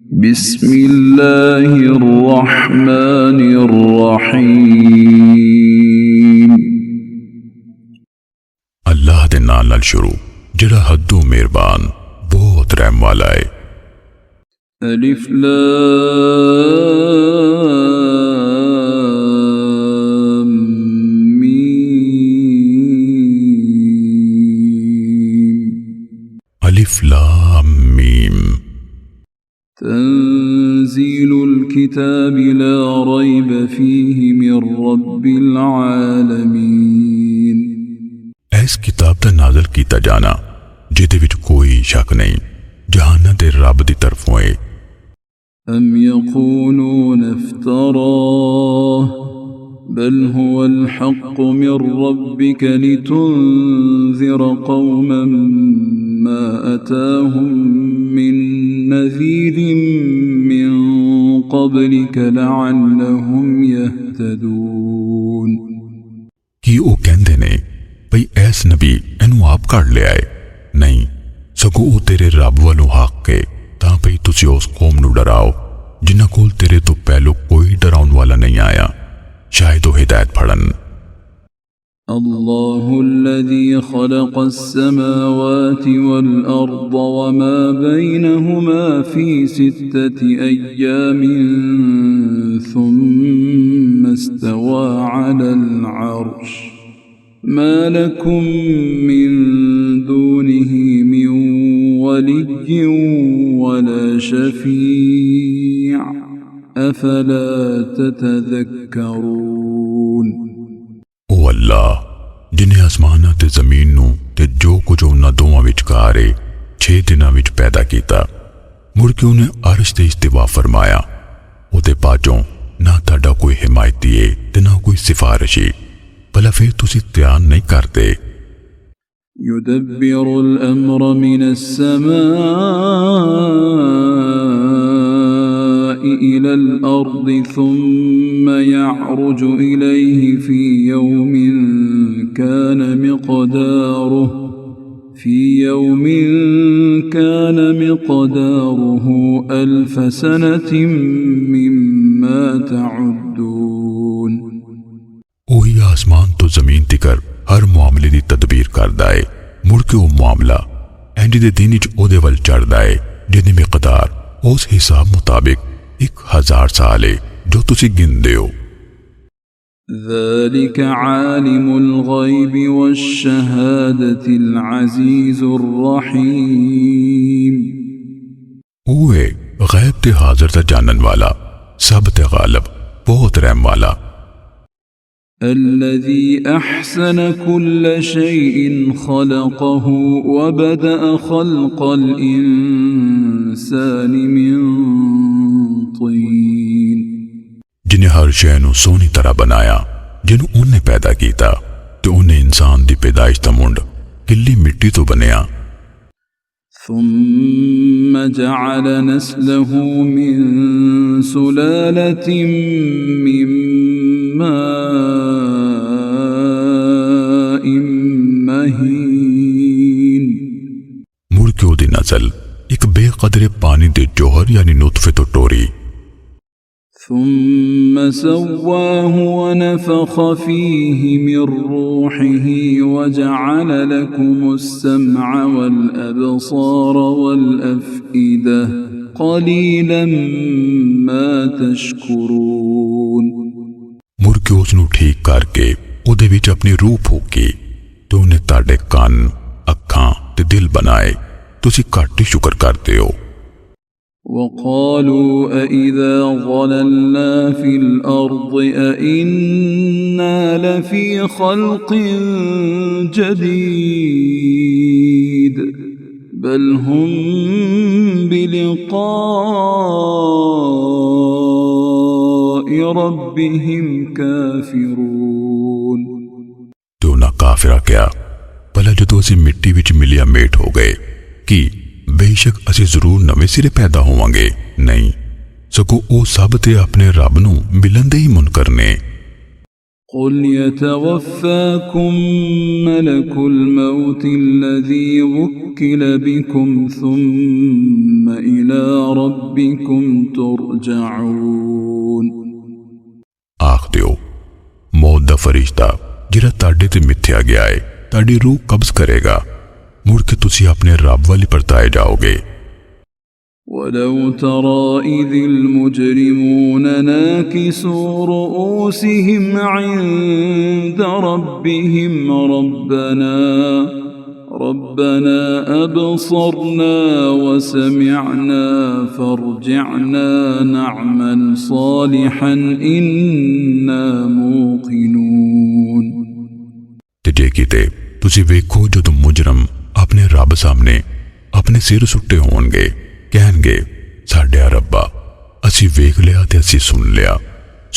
बिस्मिल्लाहिर्रहमानिर्रहीम। अल्लाह दे नाल नाल शुरू जिहड़ा हद्दों मेहरबान बहुत रहम वाला है। अलिफ लाम मीम। अलिफ लाम मीम। तंजीलुल किताबि ला रैब फीहि मिर रब्बिल आलमीन। इस किताब दा नाज़िल कीता जाना जिहदे विच कोई शक नहीं, जहाना दे रब दी तरफों है। अम यक़ूलून इफ्तराह बल हुवल हक़्क़ु मिर रब्बिक लितुन्ज़िर क़ौमन मा अताहुम मिन नज़ीरिन मिन क़ब्लिक लअल्लहुम यहतदून। कि वो कहंदे ने भई ऐस नबी इनू आप कढ़ लिया है, नहीं सगों वो तेरे रब वालों हक के तां भई तुसी उस कौम नू डराओ जिन्हां कोल तेरे तो पहलो कोई डराउन वाला नहीं आया, शायद वो हिदायत फड़न। अल्लाहुल्लज़ी ख़लक़स्समावाति वल अर्द वमा बैनहुमा फ़ी सित्तति अय्यामिन सुम्मा इस्तवा अलल अर्श मा लकुम मिन दूनिही मिन वलिय्यिन वला शफ़ीअ अफ़ला ततज़क्करून। ओ अल्लाह जिन्हें आसमाना ते जमीन नू ते जो कुछ उन्हां दोवां विचकार है 6 दिनां विच पैदा कीता, मुड़ के उन्हें अर्श ते इस्तिवा फरमाया। उहदे पाचों ना ताड़ा कोई हिमायती है ते ना कोई सिफारिशी, भला फिर तुसी ध्यान नहीं करते। युदब्बिरुल अम्र मिनस समाई इलल अर्दि सुम्मा यअरुजु इलैहि फी यौमिन कान मिक़दारुहु अल्फ सनतिन मिम्मा तअद्दून। ओही आसमान तो जमीन तिकर हर मामले दी तदबीर करदा है, मुड़ के वो मामला इंज दे दिन च ओदे वल चढ़दा है जिहदी मिकदार उस हिसाब मुताबिक 1000 साल है जो तुसी गिनदे हो। ज़ालिक आलिमुल ग़ैबि वश्शहादतिल अज़ीज़ुर रहीम। ओए गैब ते हाज़िर दा जानन वाला, सब ते गालिब, बहुत रहम वाला। अल्लज़ी अहसन कुल्ल शैइन ख़लक़हु वबदअ ख़ल्क़ल इंसानि मिन तीन। जिन्हें हर शै नू सोहनी तरह बनाया, जिन्हों उन्हें पैदा कीता तो उन्हें इंसान दी पैदाइश दा मुंड गिल्ली मिट्टी तो बनिया। सुम्म जअल नस्लहु मिन सुलालतिन मिन माइन महीन। मुड़ के ओदी नस्ल एक बेकदरे पानी दे जोहर यानी नुतफे तो टोरी। सुम्म सव्वाहु वनफ़ख़ फ़ीहि मिन रूहिही वजअल लकुमुस्समअ वल अबसार वल अफ़इदा क़लीलन मा तशकुरून। मुड़ के उसनू ठीक करके ओदे विच अपनी रूह फूकी तो उन्हें ताड़े कान, अखां ते दिल बनाए, तुसी घट ही शुक्र करते हो। वक़ालू अइज़ा ज़ललना फ़िल अर्ज़ अइन्ना लफ़ी ख़ल्क़िन जदीद बल हुम बिलिक़ाइ रब्बिहिम काफ़िरून। तो ना काफिरा क्या भला जदों असीं मिट्टी विच मिलिया मेट हो गए कि बेशक असीं जरूर नवे सिरे पैदा होवांगे, नहीं सगों ओ सब ते अपने रब नू मिलन दे ही मुनकर ने। कुल यतवफ़्फ़ाकुम मलकुल मौति अल्लज़ी वुक्किल बिकुम सुम्मा इला रब्बिकुम ربكم ترجعون आख दियो मौत दा फरिश्ता जिहड़ा ताडे ते मिथ्या गया है ताडी रूह कब्ज करेगा मुड़ के तुसी अपने रब वाली परताए जाओगे। ولو ترى إذ المجرمون ناكسوا رؤوسهم عند ربهم ربنا أبصرنا وسمعنا فارجعنا نعمل صالحا إنا موقنون ते जे किते तुसी वेखो जदों मुजरम अपने रब सामने अपने सिर सुट्टे होणगे कहणगे साडे रब्बा असी वेख लिया ते असी सुन लिया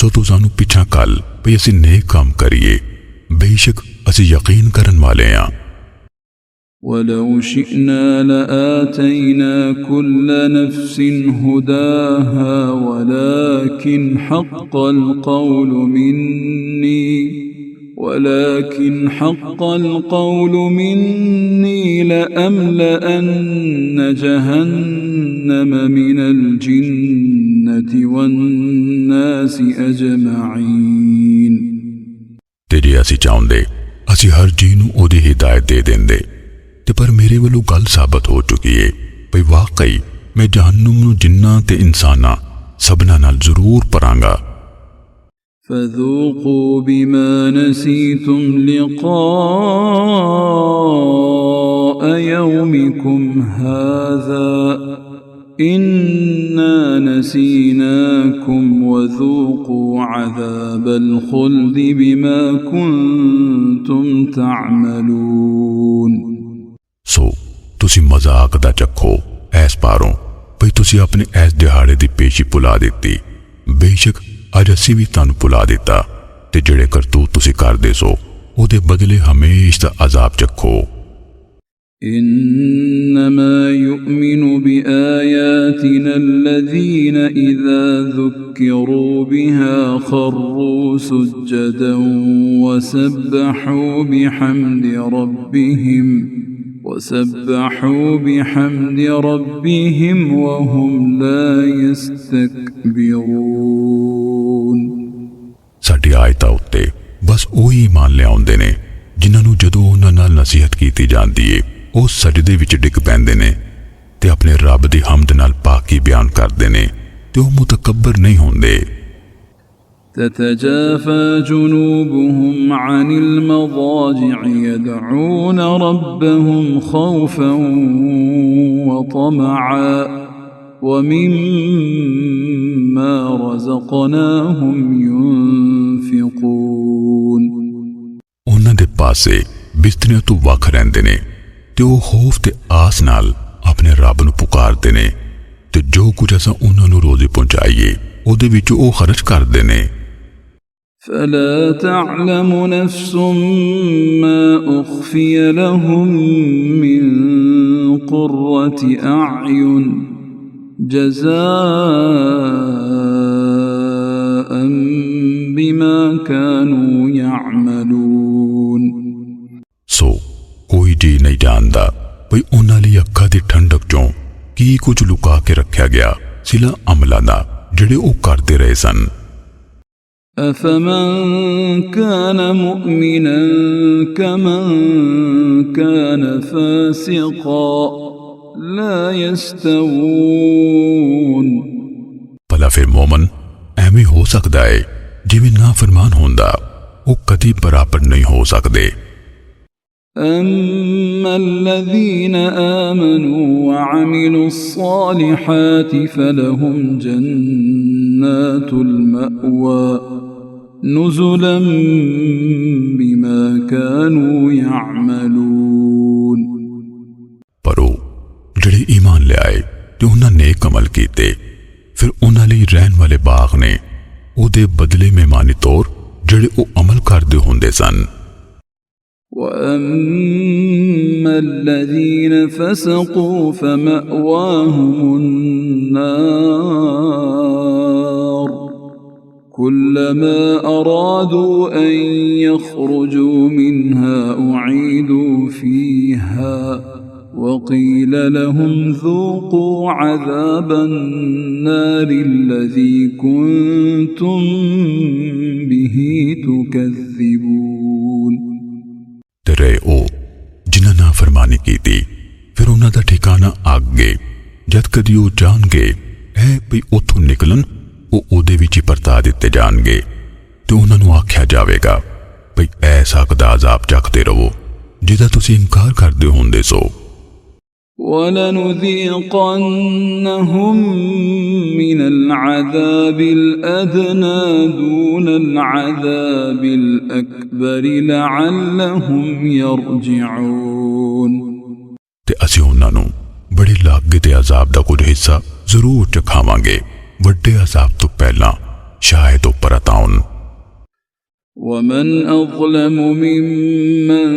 सो तू सानू पिछा कल भई असी नेक काम करिए बेशक असी यकीन करन वाले हां। ولو شئنا لآتينا كل نفس هداها ولكن حق القول مني لأملأن جهنم من الجنة والناس أجمعين ते जे असी चाहुंदे असी हर जी नूं ओदी हिदायत दे देंदे ते पर मेरे वालों गल साबित हो चुकी है भई वाकई मैं जहन्नुम नूं जिन्ना ते इंसाना सबना नाल जरूर परांगा। فذوقوا بما نسيتم لقاء يومكم هذا إنا نسيناكم وذوقوا عذاب الخلد بما كنتم تعملون सो तुसी मजाक दा चखो ऐस पारों भई तुसी अपने ऐस दिहाड़े दी पेशी भुला दित्ती बेशक अज असी भी तुहानू भुला दिता ते जिहड़े करतूत तुसी करदे सो ओदे बदले हमेशा अजाब चखो। إنما يؤمن بآياتنا الذين إذا ذكروا بها خروا سجدا وسبحوا بحمد ربهم وهم لا يستكبرون साडी आयता उत्ते बस ओही ईमान लियाउंदे ने जिन्हां नूं जदों उन्हां नाल नसीहत कीती जांदी है ਉਹ सजदे विच डिग पैंदे ने ते अपने रब दी हमद नाल पाकी बयान करदे ने ते ਉਹ मुतकब्बर नहीं होंदे। تتجافى جنوبهم عن المضاجع يدعون ربهم خوفا وطمعا ومما رزقناهم ينفقون ਉਹਨਾਂ ਦੇ ਪਾਸੇ ਬਿਸਤਰਿਆਂ ਤੋਂ ਵੱਖ ਰਹਿੰਦੇ ਨੇ ਤੇ ਉਹ ਖੌਫ ਤੇ ਆਸ ਨਾਲ ਆਪਣੇ ਰੱਬ ਨੂੰ ਪੁਕਾਰਦੇ ਨੇ ਤੇ ਜੋ ਕੁਝ ਅਸਾਂ ਉਹਨਾਂ ਨੂੰ ਰੋਜ਼ੀ ਪਹੁੰਚਾਈਏ ਉਹਦੇ ਵਿੱਚ ਉਹ ਖਰਚ ਕਰਦੇ ਨੇ। فلا تعلم نفس ما أخفي لهم من قرة أعين جزاء بما كانوا يعملون सो कोई जी नहीं जानता भई उन्हां लई अखां दी ठंडक चों की कुछ लुका के रखा गया सिला अमलां दा जिहड़े ਉਹ करते रहे सन। أفمن كان مؤمنا كمن كان فاسقا لا يستوون भला फिर मोमन ਐਵੇਂ हो सकता है जिवें नाफरमान होंदा ਉਹ कदी बराबर नहीं हो सकते। أما الذين آمنوا وعملوا الصالحات فلهم جنات المأوى نزلا بما كانوا يعملون परो जिहड़े ईमान ले आए ते उन्हां नेक अमल कीते फिर उन्हां लई रहन वाले बाग ने ਉਹਦੇ बदले मेहमानी तौर जिहड़े ਉਹ अमल करदे हुंदे सन। وأما الذين فسقوا فمأواهم النار كلما أرادوا أن يخرجوا منها أعيدوا فيها वक़ील लहुम ज़ूक़ू अज़ाबन नारिल्लज़ी कुन्तुम बिही तुकज़्ज़िबून। ते रहे ओ जिन्हां नाफरमानी कीती फिर उन्हां दा ठिकाना अगे जद कदी वो जाणगे ऐ भी उथों निकलन वो उहदे विच ही परता दिते जाणगे ते उन्हां नूं आख्या जावेगा भई ऐसा कदा अजाब चखते रहो जिहदा तुसीं इनकार करदे होंदे सो। वलनुज़ीक़न्नहुम मिनल अज़ाबिल अदना दूनल अज़ाबिल अकबरि लअल्लहुम यरजिऊन। ते असीं उन्हां नूं बड़े लागे ते अजाब दा कुछ हिस्सा जरूर चखावांगे वड्डे अजाब तो पहला शायद ओ परत आउन। वमन अज़लमु मिम्मन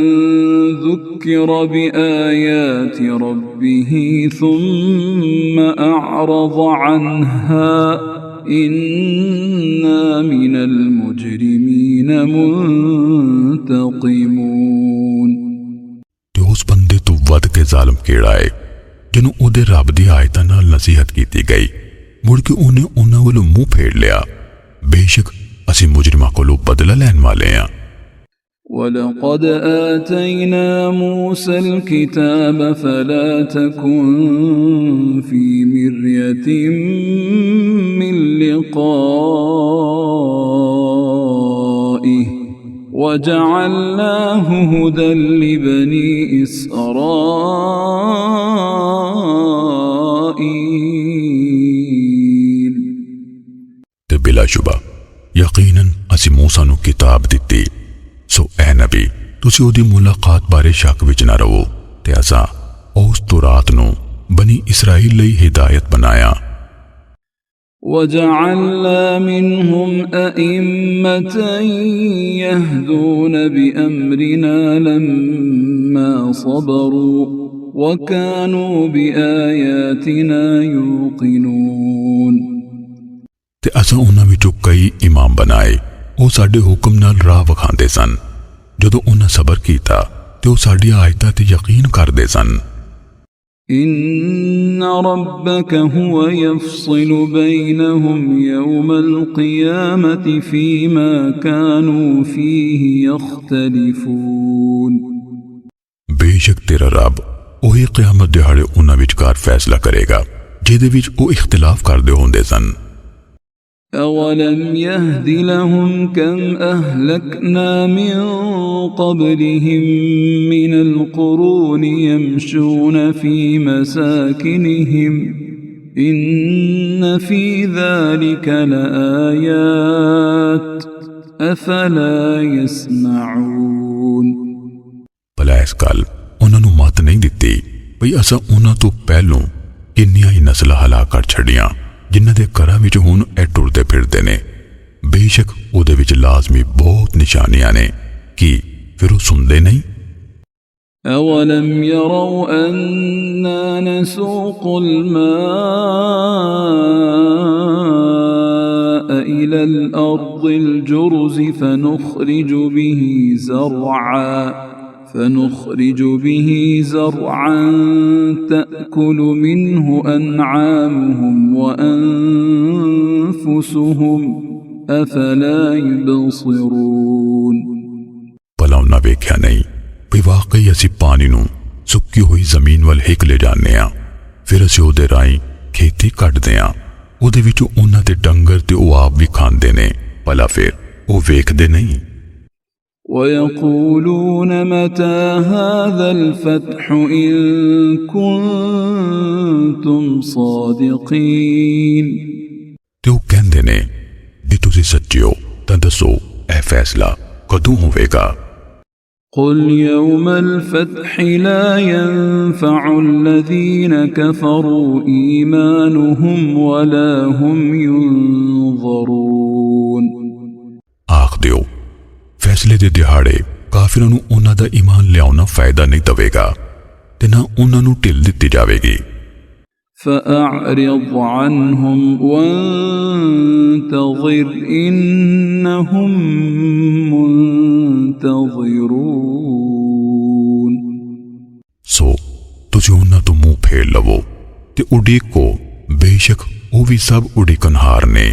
ज़ुक्किर बिआयाति रब्बिही सुम्म अअरज़ अन्हा इन्ना मिनल मुजरिमीन मुंतक़िमून। ते उस बंदे तो वध के जालिम केड़ा है जिन्हों उहदे रब दी आयतां नाल नसीहत कीती गई मुड़ के उन्हें उन्हां वल्लों मुंह फेर लिया। बेशक असीं मुजरिमां कोलों बदला लैण वाले हां। वलक़द आतैना मूसल किताब फला तकुन फी मिर्यतिन मिन लिक़ाइहि वजअलनाहु हुदन लिबनी इसराईल। ते बिलाशुबा यकीनन असीं मूसा नूं किताब दित्ती सो ऐ नबी तुसीं उहदी मुलाकात बारे शक विच ना रहो ते असां उस तौरात नूं बनी इसराइल लई हिदायत बनाया। वजअलना मिनहुम अइम्मतन यहदून बिअम्रिना लम्मा सबरू वकानू बिआयातिना यूक़िनून। ते असां उन्हां विचों कई इमाम बनाए वो साडे हुक्म नाल राह वखांदे सन जदों उन्हां सबर कीता ते वो साडी आयतां ते यकीन करदे सन। इन्ना रब्बका हुवा यफ़्सिलु बैनहुम यौमल क़ियामति फ़ीमा कानू फ़ीहि यख़्तलिफ़ून। बेशक तेरा रब ओही क़यामत दिहाड़े उन्हां विचकार फैसला करेगा जिहदे विच वो इख्तिलाफ करदे होंदे सन। अवलम यहदि लहुम कम अहलकना मिन क़ब्लिहिम मिनल क़ुरूनि यमशून फ़ी मसाकिनिहिम इन्न फ़ी ज़ालिक लआयात अफ़ला यस्मऊन। भला इस गल उन्हां नूं मत नहीं दित्ती भई असां उन्हां तो पहलों किन्नियां ही नस्लां हला कर छड़ियां जिन्हां दे घरां विच हुण ए टुरदे फिरदे ने। बेशक उहदे विच लाजमी बहुत निशानियां ने कि फिर वो सुनदे नहीं। अवलम यरौ अन्ना नसूक़ुल माअ इलल अर्दिल जुरज़ि فنخرج به زرعا تأكل منه أنعامهم وأنفسهم أفلا يبصرون। भला उन्हां वेख्या नहीं भी वाकई असीं पानी नूं सुक्की हुई जमीन वल हिक ले जाने आ फिर असीं उहदे राहीं खेती कढदे आ उहदे विचों उन्हां दे डंगर ते वो आप भी खांदे ने भला फिर वो वेखदे नहीं। ويقولون متى هذا الفتح إن كنتم صادقين। ते वो कहंदे ने जे तुसीं सच्चे हो तां दसो ऐ फैसला कदों होवेगा। قل يوم الفتح لا ينفع الذين كفروا إيمانهم ولا هم ينظرون। आख दियो फैसले दे दिहाड़े काफिरां नूं उन्हां दा ईमान लियाउणा फायदा नहीं दवेगा ते ना उन्हां नूं ढिल दित्ती जावेगी। فأعرض عنهم وانتظر إنهم منتظرون। सो तू ਤੁਸੀਂ ਉਹਨਾਂ ਤੋਂ ਮੂੰਹ ਫੇਰ ਲਵੋ ਤੇ ਉਡੀਕੋ, ਬੇਸ਼ੱਕ ਉਹ ਵੀ ਸਭ ਉਡੀਕਣਹਾਰ ਨੇ।